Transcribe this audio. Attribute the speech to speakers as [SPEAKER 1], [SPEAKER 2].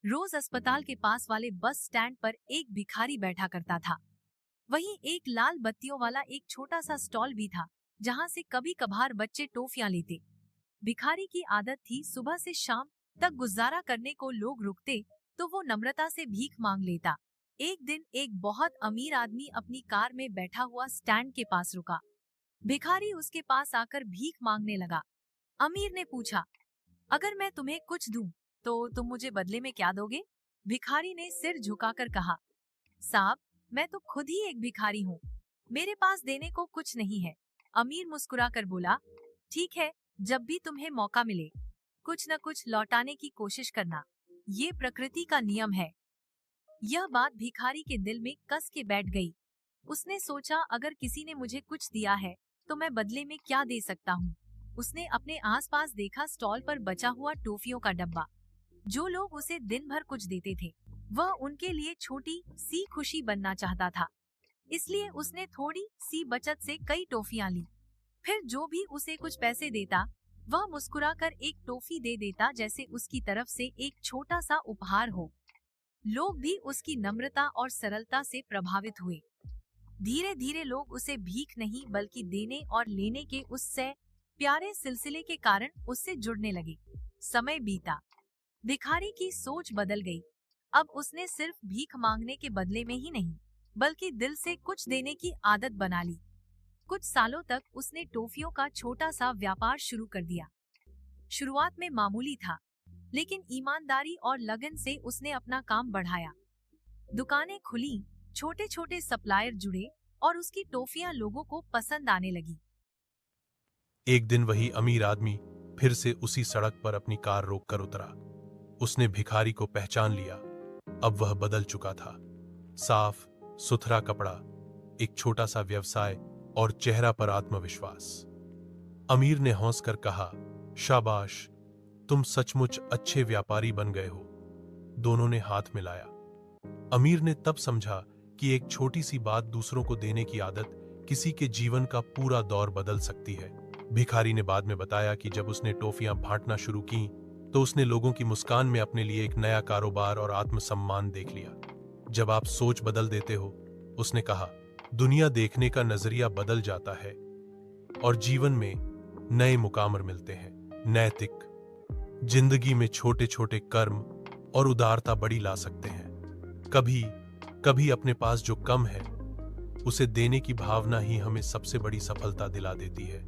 [SPEAKER 1] रोज अस्पताल के पास वाले बस स्टैंड पर एक भिखारी बैठा करता था। वहीं एक लाल बत्तियों वाला एक छोटा सा स्टॉल भी था, जहां से कभी कभार बच्चे टॉफियां लेते। भिखारी की आदत थी सुबह से शाम तक गुजारा करने को लोग रुकते तो वो नम्रता से भीख मांग लेता। एक दिन एक बहुत अमीर आदमी अपनी कार में बैठा हुआ स्टैंड के पास रुका। भिखारी उसके पास आकर भीख मांगने लगा। अमीर ने पूछा, अगर मैं तुम्हें कुछ दूं, तो तुम मुझे बदले में क्या दोगे? भिखारी ने सिर झुकाकर कहा, साहब, मैं तो खुद ही एक भिखारी हूँ, मेरे पास देने को कुछ नहीं है। अमीर मुस्कुराकर बोला, ठीक है, जब भी तुम्हें मौका मिले कुछ न कुछ लौटाने की कोशिश करना, ये प्रकृति का नियम है। यह बात भिखारी के दिल में कस के बैठ गई। उसने सोचा, अगर किसी ने मुझे कुछ दिया है तो मैं बदले में क्या दे सकता हूँ। उसने अपने आसपास देखा, स्टॉल पर बचा हुआ टॉफियों का डब्बा। जो लोग उसे दिन भर कुछ देते थे, वह उनके लिए छोटी सी खुशी बनना चाहता था। इसलिए उसने थोड़ी सी बचत से कई टॉफियां ली। फिर जो भी उसे कुछ पैसे देता, वह मुस्कुराकर एक टॉफी दे देता, जैसे उसकी तरफ से एक छोटा सा उपहार हो। लोग भी उसकी नम्रता और सरलता से प्रभावित हुए। धीरे धीरे लोग उसे भीख नहीं बल्कि देने और लेने के उससे प्यारे सिलसिले के कारण उससे जुड़ने लगे। समय बीता, भिखारी की सोच बदल गई। अब उसने सिर्फ भीख मांगने के बदले में ही नहीं, बल्कि दिल से कुछ देने की आदत बना ली। कुछ सालों तक उसने टॉफियों का छोटा सा व्यापार शुरू कर दिया। शुरुआत में मामूली था, लेकिन ईमानदारी और लगन से उसने अपना काम बढ़ाया। दुकानें खुली, छोटे छोटे सप्लायर जुड़े और उसकी टॉफियां लोगों को पसंद आने लगी।
[SPEAKER 2] एक दिन वही अमीर आदमी फिर से उसी सड़क पर अपनी कार रोककर उतरा। उसने भिखारी को पहचान लिया। अब वह बदल चुका था। साफ सुथरा कपड़ा, एक छोटा सा व्यवसाय और चेहरा पर आत्मविश्वास। अमीर ने हंसकर कहा, शाबाश, तुम सचमुच अच्छे व्यापारी बन गए हो। दोनों ने हाथ मिलाया। अमीर ने तब समझा कि एक छोटी सी बात दूसरों को देने की आदत किसी के जीवन का पूरा दौर बदल सकती है। भिखारी ने बाद में बताया कि जब उसने टॉफियां बांटना शुरू की तो उसने लोगों की मुस्कान में अपने लिए एक नया कारोबार और आत्मसम्मान देख लिया। जब आप सोच बदल देते हो, उसने कहा, दुनिया देखने का नजरिया बदल जाता है और जीवन में नए मुकाम मिलते हैं। नैतिक जिंदगी में छोटे छोटे कर्म और उदारता बड़ी ला सकते हैं। कभी कभी अपने पास जो कम है उसे देने की भावना ही हमें सबसे बड़ी सफलता दिला देती है।